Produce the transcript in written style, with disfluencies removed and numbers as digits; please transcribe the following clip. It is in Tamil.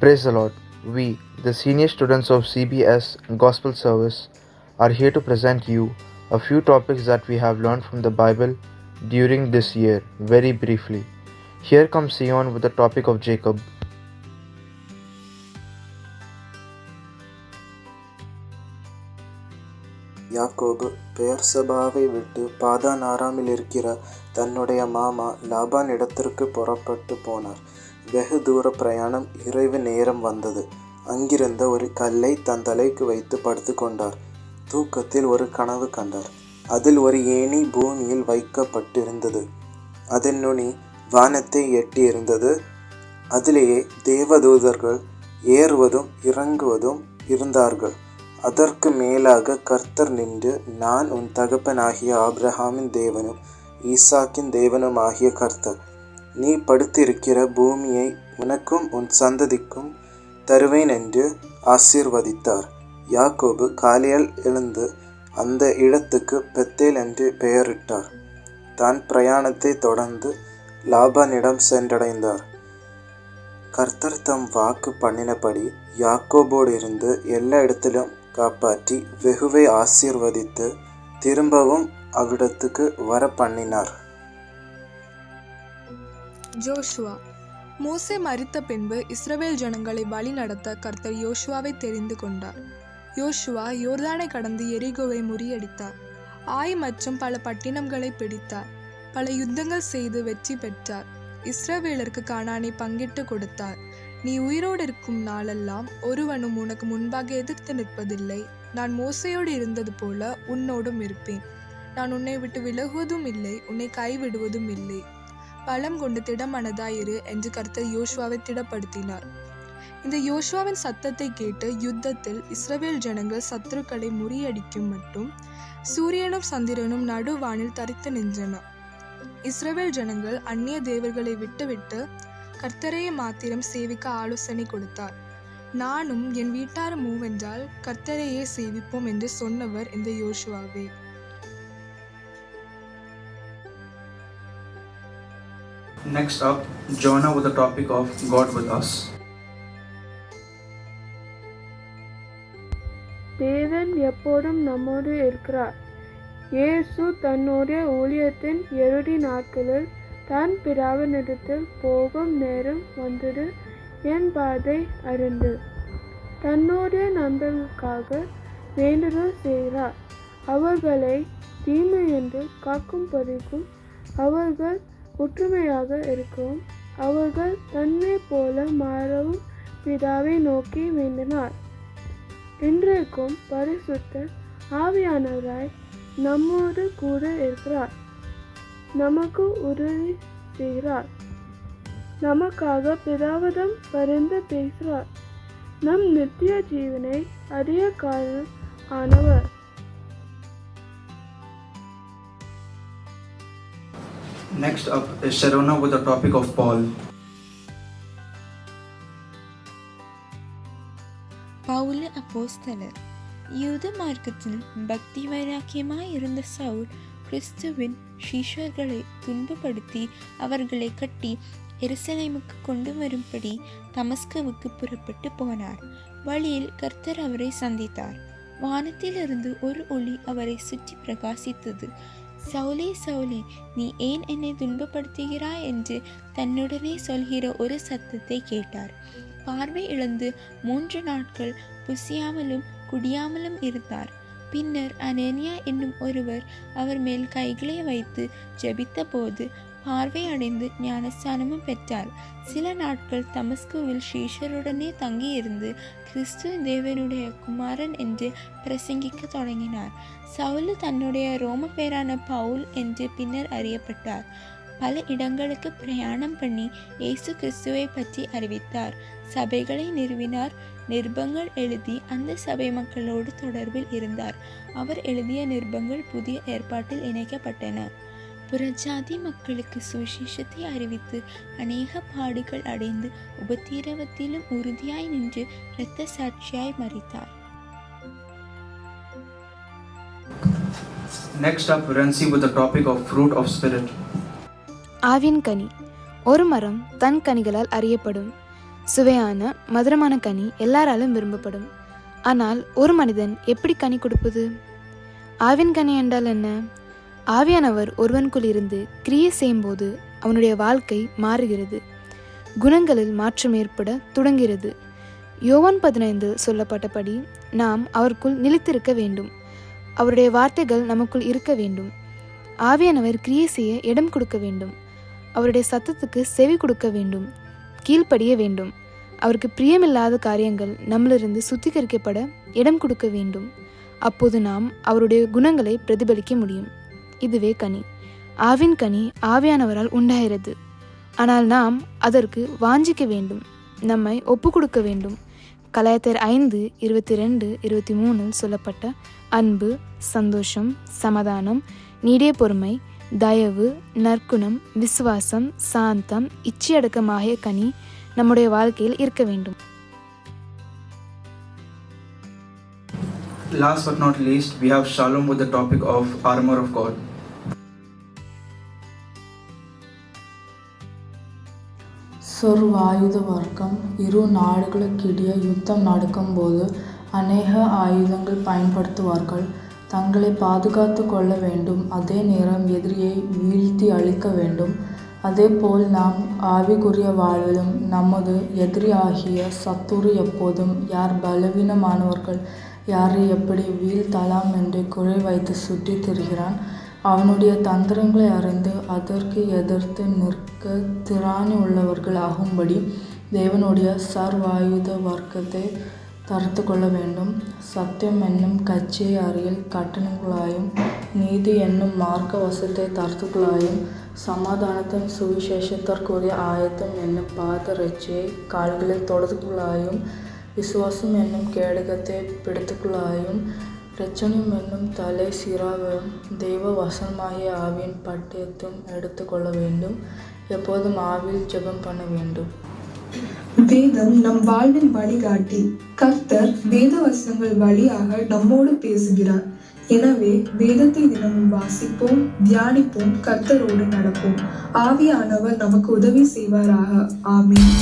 Praise the Lord. We, the senior students of CBS Gospel Service, are here to present you a few topics that we have learned from the Bible during this year, very briefly. Here comes Sion with the topic of Jacob. யாக்கோபு பெயர்சபாவை விட்டு பாதான் ஆராமில் இருக்கிற தன்னுடைய மாமா லாபான் இடத்திற்கு புறப்பட்டு போனார். வெகு தூர பிரயாணம். இரவு நேரம் வந்தது. அங்கிருந்த ஒரு கல்லை தன் தலைக்கு வைத்து படுத்து கொண்டார். தூக்கத்தில் ஒரு கனவு கண்டார். அதில் ஒரு ஏணி பூமியில் வைக்கப்பட்டிருந்தது. அதன் நுனி வானத்தை எட்டியிருந்தது. அதிலேயே தேவதூதர்கள் ஏறுவதும் இறங்குவதும் இருந்தார்கள். அதற்கு மேலாக கர்த்தர் நின்று, நான் உன் தகப்பனாகிய ஆபிரகாமின் தேவனும் ஈசாக்கின் தேவனும் ஆகிய கர்த்தர். நீ படுத்திருக்கிற பூமியை உனக்கும் உன் சந்ததிக்கும் தருவேன் என்று ஆசீர்வதித்தார். யாக்கோபு காலையில் எழுந்து அந்த இடத்துக்கு பெத்தேல் என்று பெயரிட்டார். தான் பிரயாணத்தை தொடர்ந்து லாபானிடம் சென்றடைந்தார். கர்த்தர் தம் வாக்கு பண்ணினபடி யாக்கோபோடு இருந்து எல்லா இடத்திலும் காப்பாற்றி வெகுவை ஆசீர்வதித்து திரும்பவும் அவ்விடத்துக்கு வர பண்ணினார். ஜோஷுவா. மோசே மரித்த பின்பு இஸ்ரவேல் ஜனங்களை வழி நடத்த கர்த்தர் யோசுவாவை தெரிந்து கொண்டார். யோசுவா யோர்தானை கடந்து எரிகோவை முறியடித்தார். ஆய் மற்றும் பல பட்டினங்களை பிடித்தார். பல யுத்தங்கள் செய்து வெற்றி பெற்றார். இஸ்ரவேலருக்கு கானானை பங்கிட்டு கொடுத்தார். நீ உயிரோடு இருக்கும் நாளெல்லாம் ஒருவனும் உனக்கு முன்பாக எதிர்த்து நிற்பதில்லை. நான் மோசையோடு இருந்தது போல உன்னோடும் இருப்பேன். நான் உன்னை விட்டு விலகுவதும் இல்லை, உன்னை கைவிடுவதும் இல்லை. பலம் கொண்டு திடமனதாயிரு என்று கர்த்தர் யோசுவாவை திடப்படுத்தினார். இந்த யோசுவாவின் சத்தத்தை கேட்டு யுத்தத்தில் இஸ்ரவேல் ஜனங்கள் சத்துருக்களை முறியடிக்கும் மட்டும் சூரியனும் சந்திரனும் நடுவானில் தரித்து நின்றன. இஸ்ரவேல் ஜனங்கள் அந்நிய தேவர்களை விட்டுவிட்டு கர்த்தரையே மாத்திரம் சேவிக்க ஆலோசனை கொடுத்தார். நானும் என் வீட்டாரும் மூவென்றால் கர்த்தரையே சேவிப்போம் என்று சொன்னவர் இந்த யோசுவாவே. Next up, Jonah with the topic of God with us. தேவன் எப்போதும் நம்மோடு இருக்கிறார். இயேசு தன்னுடைய ஊழியத்தின் இறுதி நாட்களில் தான் பிதாவினிடத்தில் போகும் நேரம் வந்தது என்பதை அறிந்து தன்னுடைய நண்பர்களுக்காக வேண்டுதல் செய்கிறார். அவர்களை தீமையின்றி காக்கும்படிக்கும் அவர்கள் ஒற்றுமையாக இருக்கவும் அவர்கள் தன்னை போல மாறவும் பிதாவை நோக்கி வேண்டினார். இன்றைக்கும் பரிசுத்த ஆவியானவராய் நம்மோடு கூட இருக்கிறார். நமக்கு உதவி செய்கிறார். நமக்காக பிதாவிடம் பரிந்து பேசுகிறார். நம் நித்திய ஜீவனை அறிய காரணம் ஆனவர். Next up is Sharona with the topic of Paul. Pavul அப்போஸ்தலர். யூத மார்க்கத்தில் பக்தி வைராக்கியமாய் இருந்த சவுல் கிறிஸ்துவின் சீஷர்களை துன்பப்படுத்தி அவர்களை கட்டி எருசலேமுக்கு கொண்டு வரும்படி தமஸ்குவுக்கு புறப்பட்டு போனார். வழியில் கர்த்தர் அவரை சந்தித்தார். வானத்திலிருந்து ஒரு ஒளி அவரை சுற்றி பிரகாசித்தது. சவுலே சவுலே, நீ ஏன் என்னை துன்பப்படுத்துகிறாய் என்று தன்னுடனே சொல்கிற ஒரு சத்தத்தை கேட்டார். பார்வை இழந்து 3 நாட்கள் புசியாமலும் குடியாமலும் இருந்தார். பின்னர் அனனியா என்னும் ஒருவர் அவர் மேல் கைகளை வைத்து ஜெபித்த போது பார்வை அடைந்து ஞானஸ்தானமும் பெற்றார். சில நாட்கள் தமஸ்குவில் சீஷருடனே தங்கியிருந்து கிறிஸ்து தேவனுடைய குமாரன் என்று பிரசங்கிக்க தொடங்கினார். சவுல் தன்னுடைய ரோம பேரான பவுல் என்று பின்னர் அறியப்பட்டார். பல இடங்களுக்கு பிரயாணம் பண்ணி இயேசு கிறிஸ்துவை பற்றி அறிவித்தார். சபைகளை நிறுவினார். நிருபங்கள் எழுதி அந்த சபை மக்களோடு தொடர்பில் இருந்தார். அவர் எழுதிய நிருபங்கள் புதிய ஏற்பாட்டில் இணைக்கப்பட்டன. புறஜாதி மக்களுக்கு சுவிசேஷத்தை அறிவித்து அநேக பாடுகள் அடைந்து உபத்திரவத்திலும் உறுதியாய் நின்று இரத்த சாட்சியாய் மரித்தார். Next up, Renzi with the topic of fruit of spirit. Aavin கனி. ஒரு மரம் தன் கனிகளால் அறியப்படும். சுவையான மதுரமான கனி எல்லாராலும் விரும்பப்படும். ஆனால் ஒரு மனிதன் எப்படி கனி கொடுப்பது? ஆவின் கனி என்றால் என்ன? ஆவியானவர் ஒருவனுக்குள் இருந்து கிரியை செய்யும்போது அவனுடைய வாழ்க்கை மாறுகிறது, குணங்களில் மாற்றம் ஏற்பட தொடங்கிறது. யோவான் 15 சொல்லப்பட்டபடி நாம் அவருக்குள் நிலைத்திருக்க வேண்டும். அவருடைய வார்த்தைகள் நமக்குள் இருக்க வேண்டும். ஆவியானவர் கிரியை செய்ய இடம் கொடுக்க வேண்டும். அவருடைய சத்தத்துக்கு செவி கொடுக்க வேண்டும், கீழ்ப்படிய வேண்டும். அவருக்கு பிரியமில்லாத காரியங்கள் நம்மளிருந்து சுத்திகரிக்கப்பட இடம் கொடுக்க வேண்டும். அப்போது நாம் அவருடைய குணங்களை பிரதிபலிக்க முடியும். இதுவே கனி. ஆவின் கனி ஆவியானவரால் உண்டாகிறது. ஆனால் நாம் அதற்கு வாஞ்சிக்க வேண்டும், நம்மை ஒப்பு கொடுக்க வேண்டும். கலாத்தியர் 5:22-23 சொல்லப்பட்ட அன்பு, சந்தோஷம், சமாதானம், நீடிய பொறுமை, தயவு, நற்குணம், விசுவாசம், சாந்தம், இச்சையடக்கமாகிய கனி நம்முடைய வாழ்க்கையில் இருக்க வேண்டும். Last but not least, we have Shalom with the topic of armor of God. സർവായുധ വർഗം ഇരു നാടുകൾക്കിടയിൽ யுத்தம் நடக்கும்போது அநேக ஆயுதங்கள் பயன்படுத்துவார்கள். தங்களை பாதுகாத்து கொள்ள வேண்டும், அதே நேரம் எதிரியை வீழ்த்தி அழிக்க வேண்டும். அதேபோல் நாம் ஆவிக்குரிய வாழ்விலும் நமது எதிரியாகிய சத்துரு எப்போதும் யார் பலவீனமானவர்கள், யாரை எப்படி வீழ்த்தலாம் என்று குறை வைத்து சுற்றி திரிகிறான், அவனுடைய தந்திரங்களை அறிந்து அதற்கு எதிர்த்து நிற்க திராணி உள்ளவர்கள் ஆகும்படி தேவனுடைய சர்வாயுத வர்க்கத்தை தரித்து கொள்ள வேண்டும். சத்தியம் என்னும் கச்சையை அறையில் கட்டணங்களாயும், நீதி என்னும் மார்க்க வசத்தை தருத்துக்களாயும், சமாதானத்தின் சுவிசேஷத்திற்குரிய ஆயத்தம் என்னும் பாதரட்சியை கால்களில் தொடுத்துக்களாயும், விசுவாசம் என்னும் கேடகத்தை பிடித்துக்களாயும், இரட்சணியம் என்னும் தலை சிராவையும், தெய்வ வசனமாகிய ஆவியின் பட்டயத்தையும் எடுத்து கொள்ள வேண்டும். எப்போதும் ஆவியில் ஜெபம் பண்ண வேண்டும். வேதம் நம் வாழ்வின் வழிகாட்டி. கர்த்தர் வேத வசனங்கள் வழியாக நம்மோடு பேசுகிறார். எனவே வேதத்தை தினமும் வாசிப்போம், தியானிப்போம், கர்த்தரோடு நடப்போம். ஆவியானவர் நமக்கு உதவி செய்வாராக. ஆமென்.